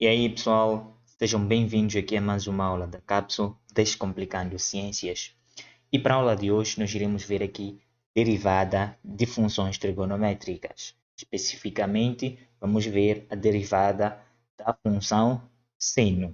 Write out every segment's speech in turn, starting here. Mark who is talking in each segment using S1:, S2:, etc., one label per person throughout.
S1: E aí, pessoal, sejam bem-vindos aqui a mais uma aula da Cápsula Descomplicando Ciências. E para a aula de hoje, nós iremos ver aqui derivada de funções trigonométricas. Especificamente, vamos ver a derivada da função seno.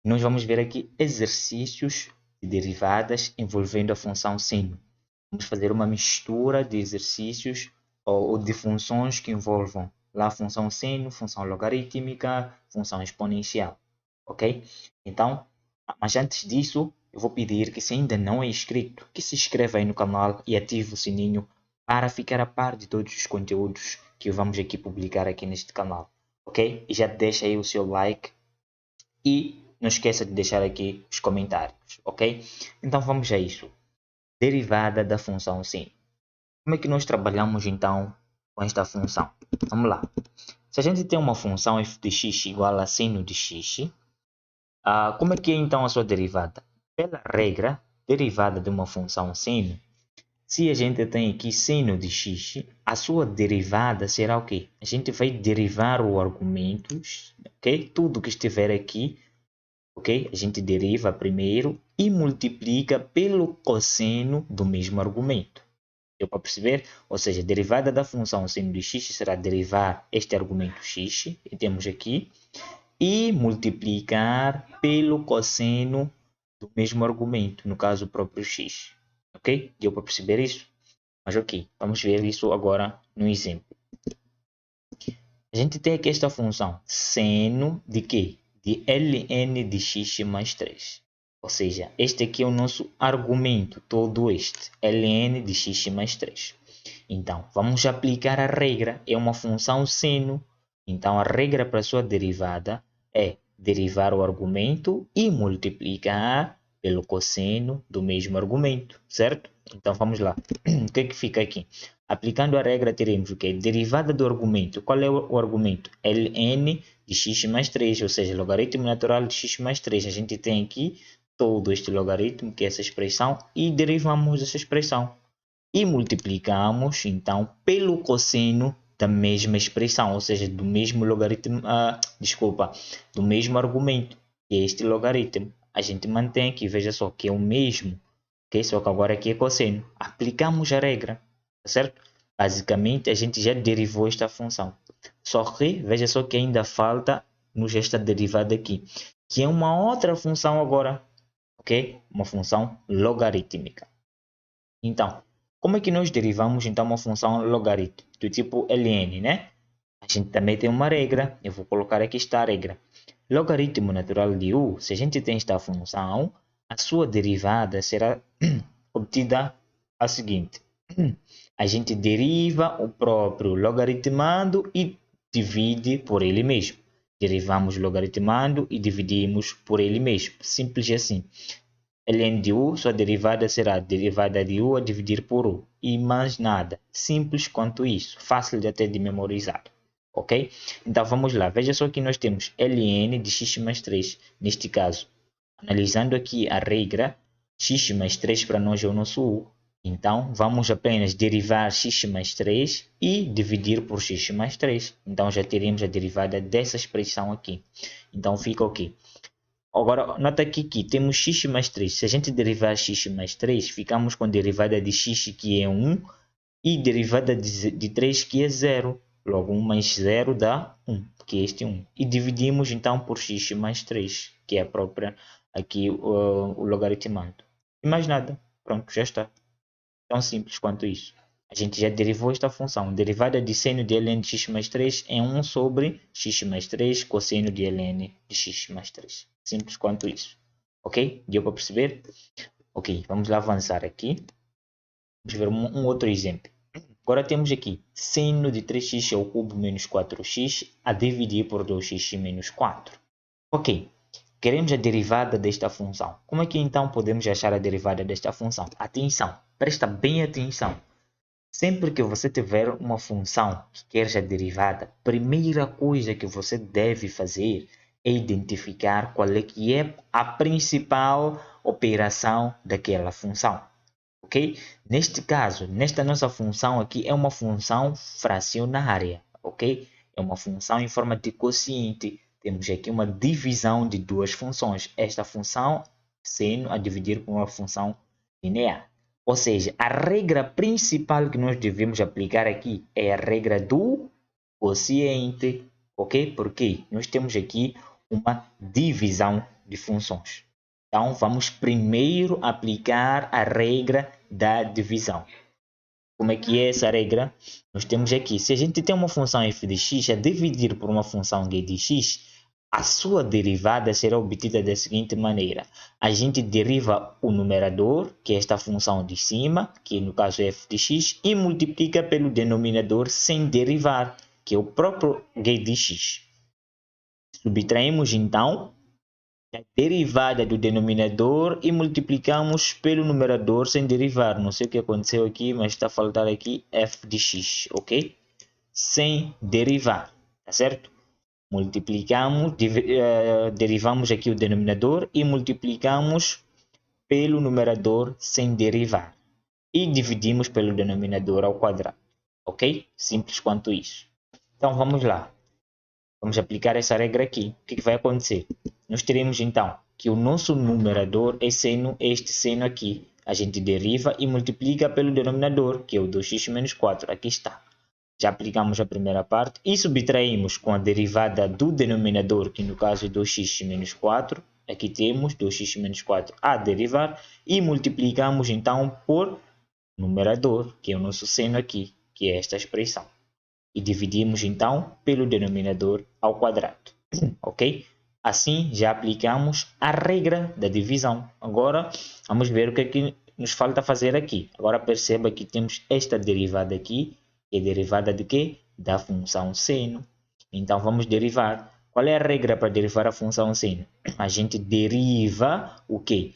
S1: Nós vamos ver aqui exercícios de derivadas envolvendo a função seno. Vamos fazer uma mistura de exercícios ou de funções que envolvam lá a função seno, função logarítmica, função exponencial, ok? Então, mas antes disso, eu vou pedir que se ainda não é inscrito, que se inscreva aí no canal e ative o sininho para ficar a par de todos os conteúdos que vamos aqui publicar aqui neste canal, ok? E já deixa aí o seu like e não esqueça de deixar aqui os comentários, ok? Então vamos a isso. Derivada da função seno. Como é que nós trabalhamos então com esta função? Vamos lá. Se a gente tem uma função f de x igual a seno de x, como é que é então a sua derivada? Pela regra, derivada de uma função seno, se a gente tem aqui seno de x, a sua derivada será o quê? A gente vai derivar o argumento, ok? Tudo que estiver aqui, ok? A gente deriva primeiro e multiplica pelo cosseno do mesmo argumento. Deu para perceber? Ou seja, a derivada da função seno de x será derivar este argumento x, que temos aqui, e multiplicar pelo cosseno do mesmo argumento, no caso o próprio x. Ok? Deu para perceber isso? Mas ok, vamos ver isso agora no exemplo. A gente tem aqui esta função seno de quê? De ln de x mais 3. Ou seja, este aqui é o nosso argumento, todo este, ln de x mais 3. Então, vamos aplicar a regra, é uma função seno. Então, a regra para a sua derivada é derivar o argumento e multiplicar pelo cosseno do mesmo argumento, certo? Então, vamos lá. O que é que fica aqui? Aplicando a regra, teremos o que? Derivada do argumento. Qual é o argumento? ln de x mais 3, ou seja, logaritmo natural de x mais 3. A gente tem aqui todo este logaritmo, que é essa expressão, e derivamos essa expressão. E multiplicamos, então, pelo cosseno da mesma expressão, ou seja, do mesmo logaritmo, do mesmo argumento, que é este logaritmo. A gente mantém aqui, veja só, que é o mesmo, okay? Só que agora aqui é cosseno. Aplicamos a regra, certo? Basicamente, a gente já derivou esta função. Só que, veja só que ainda falta-nos esta derivada aqui, que é uma outra função agora, ok? Uma função logarítmica. Então, como é que nós derivamos então uma função logaritmo do tipo ln, né? A gente também tem uma regra, eu vou colocar aqui esta regra. Logaritmo natural de u, se a gente tem esta função, a sua derivada será obtida a seguinte. A gente deriva o próprio logaritmando e divide por ele mesmo. Derivamos logaritmando e dividimos por ele mesmo. Simples assim. Ln de u, sua derivada será derivada de u a dividir por u. E mais nada. Simples quanto isso. Fácil de até de memorizar. Ok? Então vamos lá. Veja só que nós temos ln de x mais 3. Neste caso, analisando aqui a regra, x mais 3 para nós é o nosso u. Então vamos apenas derivar x mais 3 e dividir por x mais 3. Então já teremos a derivada dessa expressão aqui. Então fica o quê? Agora, nota aqui que temos x mais 3. Se a gente derivar x mais 3, ficamos com derivada de x que é 1 e derivada de 3 que é 0. Logo, 1 mais 0 dá 1, que é este 1. E dividimos então por x mais 3, que é a própria aqui o logaritmando. E mais nada. Pronto, já está. Tão simples quanto isso. A gente já derivou esta função. Derivada de seno de ln de x mais 3 é 1 sobre x mais 3 cosseno de ln de x mais 3. Simples quanto isso. Ok? Deu para perceber? Ok, vamos lá avançar aqui. Vamos ver um outro exemplo. Agora temos aqui seno de 3x ao cubo menos 4x a dividir por 2x menos 4. Ok, queremos a derivada desta função. Como é que então podemos achar a derivada desta função? Atenção, presta bem atenção. Sempre que você tiver uma função que quer a derivada, a primeira coisa que você deve fazer é identificar qual é que é a principal operação daquela função. Ok? Neste caso, nesta nossa função aqui é uma função fracionária. Ok? É uma função em forma de quociente. temos aqui uma divisão de duas funções. Esta função seno a dividir com uma função linear. Ou seja, a regra principal que nós devemos aplicar aqui é a regra do quociente, ok? Porque nós temos aqui uma divisão de funções. Então, vamos primeiro aplicar a regra da divisão. Como é que é essa regra? Nós temos aqui, se a gente tem uma função f de x a dividir por uma função g de x, a sua derivada será obtida da seguinte maneira. A gente deriva o numerador, que é esta função de cima, que no caso é f de x, e multiplica pelo denominador sem derivar, que é o próprio g de x. Subtraímos então a derivada do denominador e multiplicamos pelo numerador sem derivar. Não sei o que aconteceu aqui, mas está a faltar aqui f de x, ok? Sem derivar, tá certo? Multiplicamos, derivamos aqui o denominador e multiplicamos pelo numerador sem derivar. E dividimos pelo denominador ao quadrado, ok? Simples quanto isso. Então vamos lá. Vamos aplicar essa regra aqui. O que vai acontecer? Nós teremos então que o nosso numerador é seno, este seno aqui. A gente deriva e multiplica pelo denominador, que é o 2x menos 4. Aqui está. Já aplicamos a primeira parte e subtraímos com a derivada do denominador, que no caso é 2x menos 4. Aqui temos 2x menos 4 a derivar e multiplicamos então por numerador, que é o nosso seno aqui, que é esta expressão. E dividimos então pelo denominador ao quadrado, ok? Assim já aplicamos a regra da divisão. Agora vamos ver o que é que nos falta fazer aqui. Agora perceba que temos esta derivada aqui, que é derivada de quê? Da função seno. Então vamos derivar. Qual é a regra para derivar a função seno? A gente deriva o quê?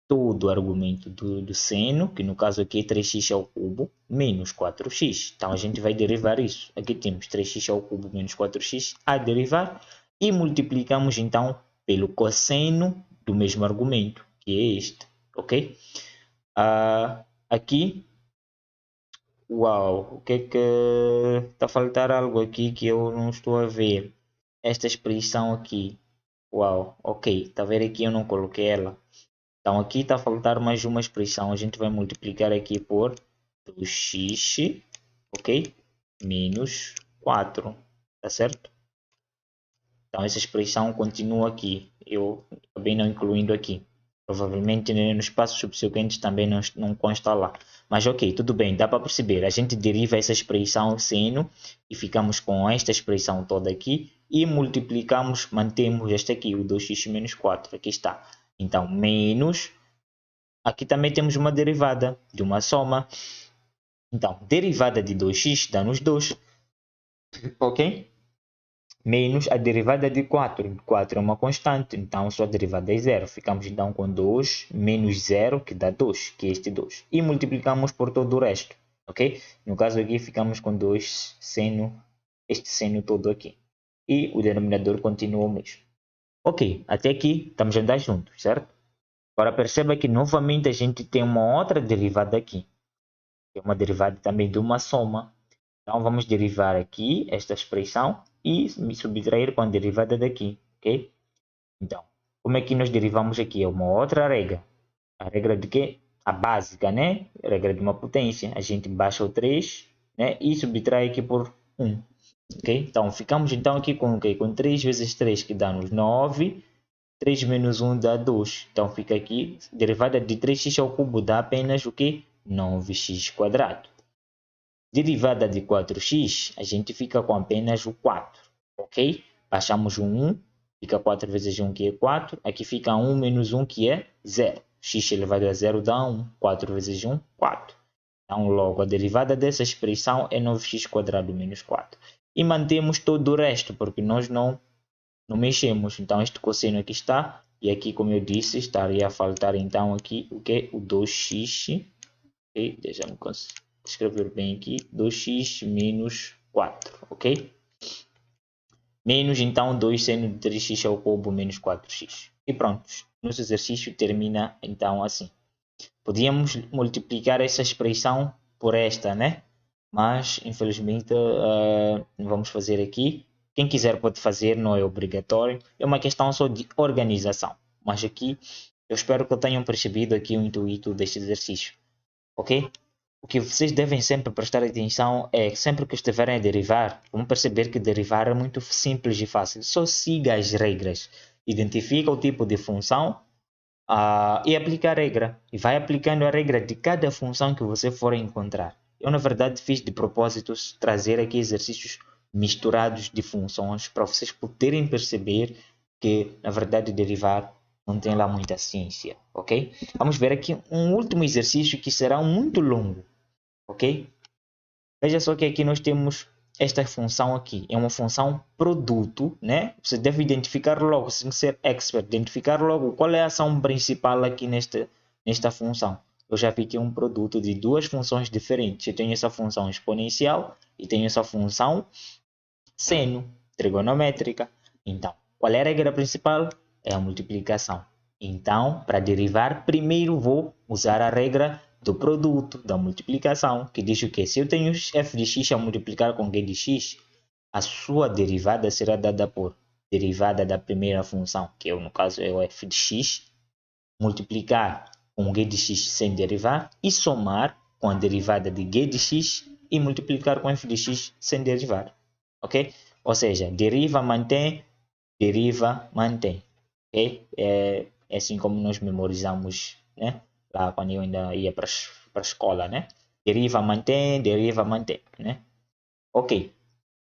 S1: Todo o argumento do seno, que no caso aqui é 3x ao cubo, menos 4x. Então, a gente vai derivar isso. Aqui temos 3x ao cubo menos 4x a derivar. E multiplicamos, então, pelo cosseno do mesmo argumento, que é este. Ok? Aqui, uau, o que é que... Está a faltar algo aqui que eu não estou a ver. Esta expressão aqui. Uau, ok. Está a ver aqui, eu não coloquei ela. Então, aqui está a faltar mais uma expressão. A gente vai multiplicar aqui por 2x, ok? Menos 4, tá certo? Então, essa expressão continua aqui. Eu acabei não incluindo aqui. Provavelmente no espaço subsequente também não consta lá. Mas ok, tudo bem, dá para perceber. A gente deriva essa expressão seno e ficamos com esta expressão toda aqui. E multiplicamos, mantemos esta aqui, o 2x menos 4. Aqui está. Então, menos, aqui também temos uma derivada de uma soma. Então, derivada de 2x dá-nos 2, ok? Menos a derivada de 4. 4 é uma constante, então sua derivada é 0. Ficamos então com 2 menos 0, que dá 2, que é este 2. E multiplicamos por todo o resto, ok? No caso aqui ficamos com 2 seno, este seno todo aqui. E o denominador continua o mesmo. Ok, até aqui estamos a andar juntos, certo? Agora perceba que novamente a gente tem uma outra derivada aqui. Que é uma derivada também de uma soma. Então vamos derivar aqui esta expressão e me subtrair com a derivada daqui, ok? Então, como é que nós derivamos aqui? É uma outra regra. A regra de quê? A básica, né? A regra de uma potência. A gente baixa o 3, né? E subtrai aqui por 1. Ok? Então, ficamos então aqui com o quê? Com 3 vezes 3, que dá-nos 9. 3 menos 1 dá 2. Então, fica aqui, derivada de 3x ao cubo dá apenas o quê? 9x quadrado. Derivada de 4x, a gente fica com apenas o 4. Ok? Baixamos o 1, fica 4 vezes 1, que é 4. Aqui fica 1 menos 1, que é 0. X elevado a 0 dá 1. 4 vezes 1, 4. Então, logo, a derivada dessa expressão é 9x quadrado menos 4. E mantemos todo o resto, porque nós não mexemos. Então, este cosseno aqui está. E aqui, como eu disse, estaria a faltar então aqui o que? O 2x. Ok? Deixa-me escrever bem aqui. 2x menos 4. Ok? Menos então 2 seno de 3x ao cubo menos 4x. E pronto. Nosso exercício termina então assim. Podíamos multiplicar essa expressão por esta, né? Mas, infelizmente, não vamos fazer aqui. Quem quiser pode fazer, não é obrigatório. É uma questão só de organização. Mas aqui, eu espero que tenham percebido aqui o intuito deste exercício. Ok? O que vocês devem sempre prestar atenção é que sempre que estiverem a derivar, vão perceber que derivar é muito simples e fácil. Só siga as regras. Identifica o tipo de função e aplica a regra. E vai aplicando a regra de cada função que você for encontrar. Eu, na verdade, fiz de propósito trazer aqui exercícios misturados de funções para vocês poderem perceber que, na verdade, derivar não tem lá muita ciência, ok? Vamos ver aqui um último exercício que será muito longo, ok? Veja só que aqui nós temos esta função aqui. É uma função produto, né? Você deve identificar logo, sem ser expert, identificar logo qual é a ação principal aqui nesta função. Eu já vi que é um produto de duas funções diferentes. Eu tenho essa função exponencial e tenho essa função seno, trigonométrica. Então, qual é a regra principal? É a multiplicação. Então, para derivar, primeiro vou usar a regra do produto, da multiplicação, que diz o que? Se eu tenho f de x a multiplicar com g de x, a sua derivada será dada por derivada da primeira função, que no caso é o f de x, multiplicar com g de x sem derivar e somar com a derivada de g de x e multiplicar com f de x sem derivar. Ok? Ou seja, deriva, mantém, ok? É assim como nós memorizamos, né? Lá quando eu ainda ia para a escola, né? Deriva, mantém, né? Ok,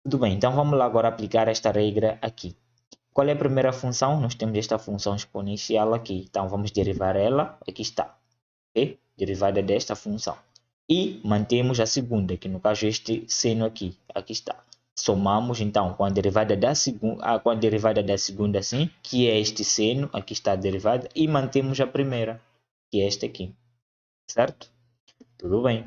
S1: tudo bem. Então vamos lá agora aplicar esta regra aqui. Qual é a primeira função? Nós temos esta função exponencial aqui. Então vamos derivar ela. Aqui está. Ok? Derivada desta função. E mantemos a segunda, que no caso este seno aqui. Aqui está. Somamos então com a derivada da segunda, sim, que é este seno. Aqui está a derivada. E mantemos a primeira, que é esta aqui. Certo? Tudo bem.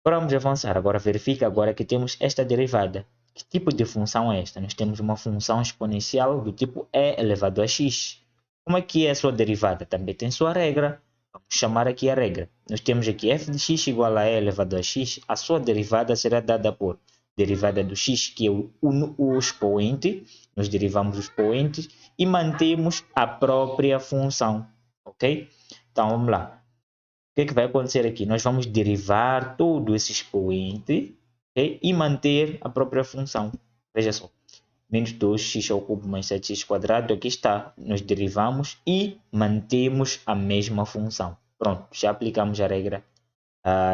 S1: Agora vamos avançar. Agora verifica agora que temos esta derivada. Que tipo de função é esta? Nós temos uma função exponencial do tipo e elevado a x. Como é que é a sua derivada? Também tem sua regra. Vamos chamar aqui a regra. Nós temos aqui f de x igual a e elevado a x. A sua derivada será dada por derivada do x, que é o expoente. Nós derivamos os expoentes e mantemos a própria função. Ok? Então vamos lá. O que vai acontecer aqui? Nós vamos derivar todo esse expoente, okay? E manter a própria função. Veja só. Menos 2x ao cubo mais 7x quadrado. Aqui está. Nós derivamos e mantemos a mesma função. Pronto. Já aplicamos a regra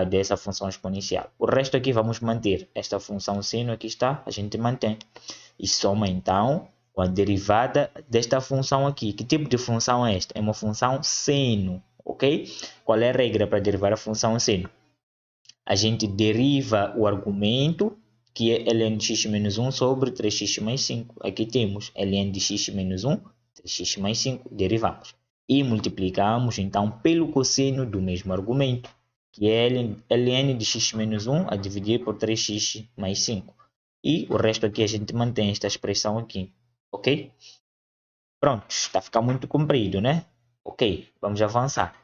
S1: dessa função exponencial. O resto aqui vamos manter. Esta função seno aqui está. A gente mantém. E soma então com a derivada desta função aqui. Que tipo de função é esta? É uma função seno. Ok? Qual é a regra para derivar a função seno? A gente deriva o argumento, que é ln de x menos 1 sobre 3x mais 5. Aqui temos ln de x menos 1, 3x mais 5, derivamos. E multiplicamos, então, pelo cosseno do mesmo argumento, que é ln de x menos 1 a dividir por 3x mais 5. E o resto aqui a gente mantém esta expressão aqui. Ok? Pronto, está a ficar muito comprido, né? Ok, vamos avançar.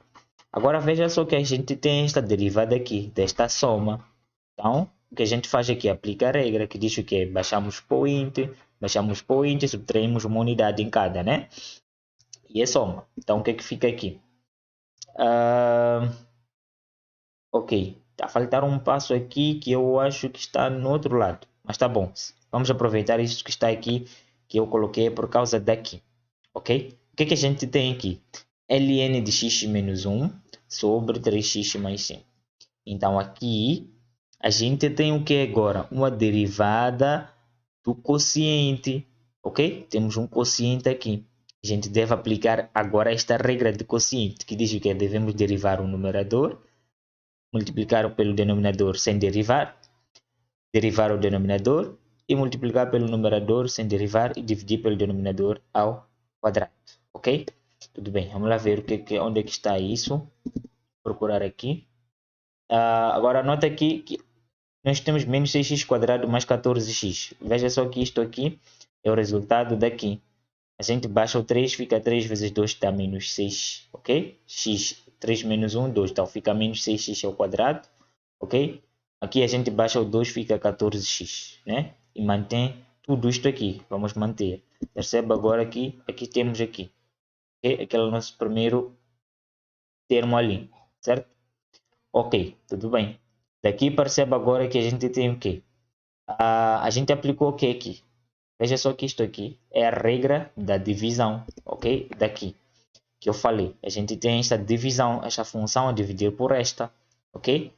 S1: Agora veja só que a gente tem esta derivada aqui, desta soma. Então, o que a gente faz aqui é aplicar a regra que diz o que? Baixamos point, subtraímos uma unidade em cada, né? E é soma. Então, o que é que fica aqui? Ok, está a faltar um passo aqui que eu acho que está no outro lado. Mas tá bom, vamos aproveitar isso que está aqui, que eu coloquei por causa daqui. Ok? O que é que a gente tem aqui? ln de x menos 1 sobre 3x mais 5. Então, aqui, a gente tem o que agora? Uma derivada do quociente. Ok? Temos um quociente aqui. A gente deve aplicar agora esta regra de quociente, que diz que devemos derivar o numerador, multiplicar pelo denominador sem derivar o denominador e multiplicar pelo numerador sem derivar e dividir pelo denominador ao quadrado. Ok? Tudo bem, vamos lá ver onde é que está isso. Vou procurar aqui. Agora nota aqui que nós temos menos 6x quadrado mais 14x. Veja só que isto aqui é o resultado daqui. A gente baixa o 3, fica 3 vezes 2 dá menos 6, ok? X, 3 menos 1, 2, então fica menos 6x ao quadrado, ok? Aqui a gente baixa o 2, fica 14x, né? E mantém tudo isto aqui, vamos manter. Perceba agora aqui temos aqui, okay? Aquele nosso primeiro termo ali, certo? Ok, tudo bem. Daqui perceba agora que a gente tem o quê? A gente aplicou o que aqui? Veja só que isto aqui é a regra da divisão, ok? Daqui, que eu falei. A gente tem esta divisão, esta função a dividir por esta, ok?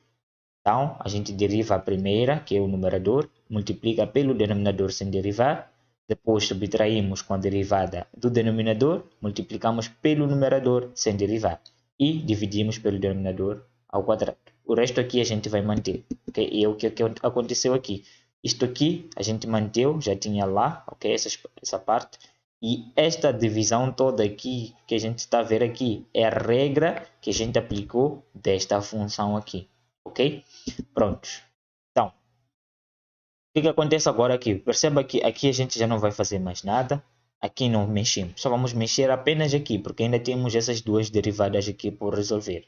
S1: Então, a gente deriva a primeira, que é o numerador, multiplica pelo denominador sem derivar, depois subtraímos com a derivada do denominador, multiplicamos pelo numerador sem derivar e dividimos pelo denominador ao quadrado. O resto aqui a gente vai manter, ok? E é o que aconteceu aqui. Isto aqui a gente manteve, já tinha lá, ok? Essa parte. E esta divisão toda aqui que a gente está a ver aqui é a regra que a gente aplicou desta função aqui, ok? Prontos. Então, o que acontece agora aqui? Perceba que aqui a gente já não vai fazer mais nada. Aqui não mexemos. Só vamos mexer apenas aqui, porque ainda temos essas duas derivadas aqui por resolver.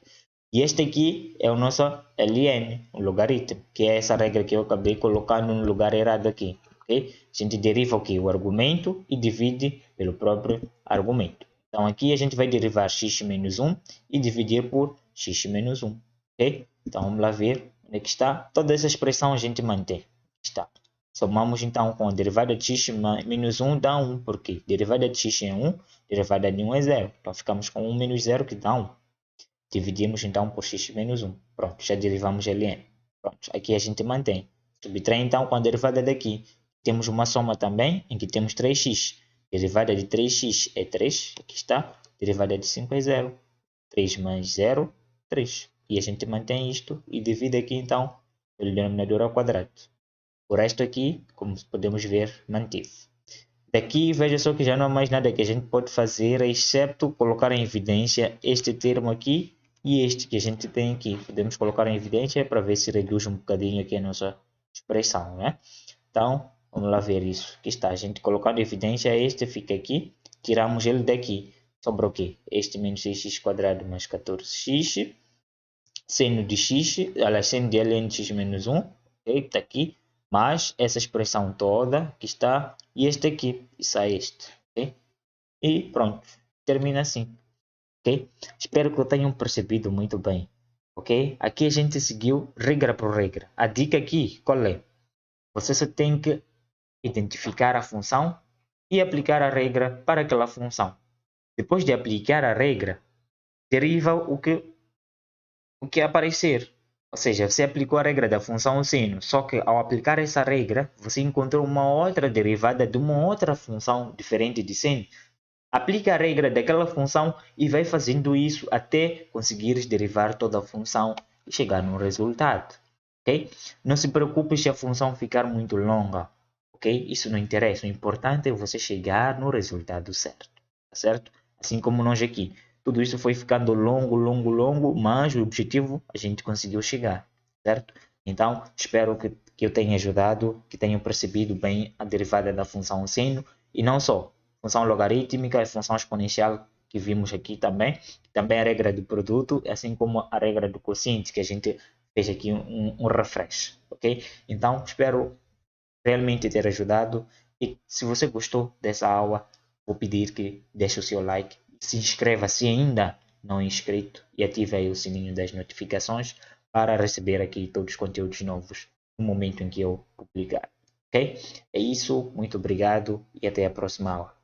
S1: E este aqui é o nosso ln, o logaritmo, que é essa regra que eu acabei colocando no lugar errado aqui. Okay? A gente deriva aqui o argumento e divide pelo próprio argumento. Então aqui a gente vai derivar x menos 1 e dividir por x menos 1. Okay? Então vamos lá ver onde é que está. Toda essa expressão a gente mantém. Está. Somamos então com a derivada de x menos 1 dá 1. Por quê? Derivada de x é 1, derivada de 1 é 0. Então ficamos com 1 menos 0 que dá 1. Dividimos então por x menos 1. Pronto, já derivamos ln. Pronto, aqui a gente mantém. Subtrai então com a derivada daqui. Temos uma soma também, em que temos 3x. Derivada de 3x é 3, aqui está. Derivada de 5 é 0. 3 mais 0, 3. E a gente mantém isto e divide aqui então pelo denominador ao quadrado. O resto aqui, como podemos ver, mantido. Daqui veja só que já não há mais nada que a gente pode fazer, exceto colocar em evidência este termo aqui e este que a gente tem aqui. Podemos colocar em evidência para ver se reduz um bocadinho aqui a nossa expressão, né? Então, vamos lá ver isso. Aqui está, a gente colocando em evidência, este fica aqui, tiramos ele daqui. Sobra o quê? Este menos 6x quadrado mais 14x, seno de x, aliás, seno de ln de x menos 1, ok? Está aqui. Mais essa expressão toda que está e este aqui, e sai este, ok? E pronto, termina assim, ok? Espero que tenham percebido muito bem, ok? Aqui a gente seguiu regra por regra. A dica aqui, qual é? Você só tem que identificar a função e aplicar a regra para aquela função. Depois de aplicar a regra, deriva o que aparecer. Ou seja, você aplicou a regra da função seno, só que ao aplicar essa regra, você encontrou uma outra derivada de uma outra função diferente de seno. Aplica a regra daquela função e vai fazendo isso até conseguires derivar toda a função e chegar no resultado. Okay? Não se preocupe se a função ficar muito longa. Okay? Isso não interessa. O importante é você chegar no resultado certo. Certo? Assim como nós aqui. Tudo isso foi ficando longo, mas o objetivo a gente conseguiu chegar, certo? Então, espero que eu tenha ajudado, que tenham percebido bem a derivada da função seno, e não só, função logarítmica e função exponencial que vimos aqui também a regra do produto, assim como a regra do quociente, que a gente fez aqui um refresh, ok? Então, espero realmente ter ajudado, e se você gostou dessa aula, vou pedir que deixe o seu like, se inscreva se ainda não é inscrito e ative aí o sininho das notificações para receber aqui todos os conteúdos novos no momento em que eu publicar. Ok? É isso, muito obrigado e até a próxima aula.